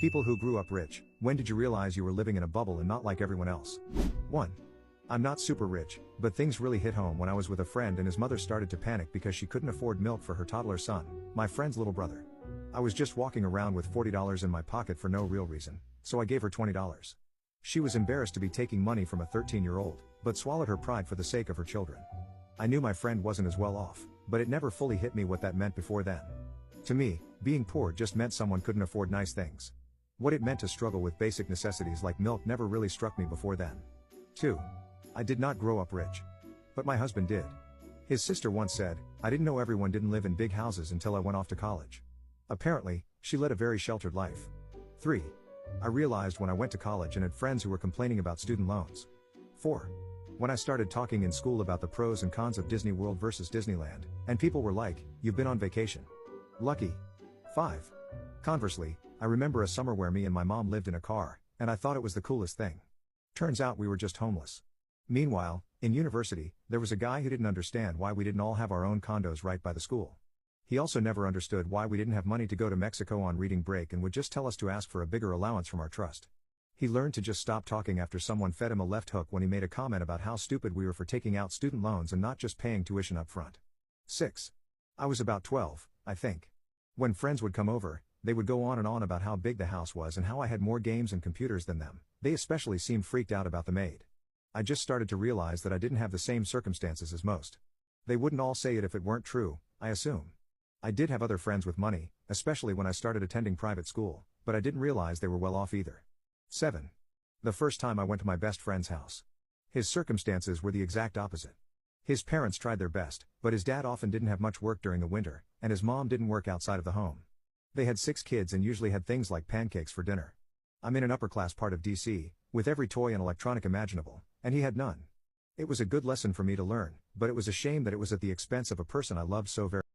People who grew up rich, when did you realize you were living in a bubble and not like everyone else? 1. I'm not super rich, but things really hit home when I was with a friend and his mother started to panic because she couldn't afford milk for her toddler son, my friend's little brother. I was just walking around with $40 in my pocket for no real reason, so I gave her $20. She was embarrassed to be taking money from a 13-year-old, but swallowed her pride for the sake of her children. I knew my friend wasn't as well off, but it never fully hit me what that meant before then. To me, being poor just meant someone couldn't afford nice things. What it meant to struggle with basic necessities like milk never really struck me before then. 2. I did not grow up rich. But my husband did. His sister once said, I didn't know everyone didn't live in big houses until I went off to college. Apparently, she led a very sheltered life. 3. I realized when I went to college and had friends who were complaining about student loans. 4. When I started talking in school about the pros and cons of Disney World versus Disneyland, and people were like, you've been on vacation. Lucky. 5. Conversely, I remember a summer where me and my mom lived in a car, and I thought it was the coolest thing. Turns out we were just homeless. Meanwhile, in university, there was a guy who didn't understand why we didn't all have our own condos right by the school. He also never understood why we didn't have money to go to Mexico on reading break and would just tell us to ask for a bigger allowance from our trust. He learned to just stop talking after someone fed him a left hook when he made a comment about how stupid we were for taking out student loans and not just paying tuition up front. 6. I was about 12, I think. When friends would come over, they would go on and on about how big the house was and how I had more games and computers than them. They especially seemed freaked out about the maid. I just started to realize that I didn't have the same circumstances as most. They wouldn't all say it if it weren't true, I assume. I did have other friends with money, especially when I started attending private school, but I didn't realize they were well off either. 7. The first time I went to my best friend's house. His circumstances were the exact opposite. His parents tried their best, but his dad often didn't have much work during the winter, and his mom didn't work outside of the home. They had 6 kids and usually had things like pancakes for dinner. I'm in an upper-class part of DC, with every toy and electronic imaginable, and he had none. It was a good lesson for me to learn, but it was a shame that it was at the expense of a person I loved so very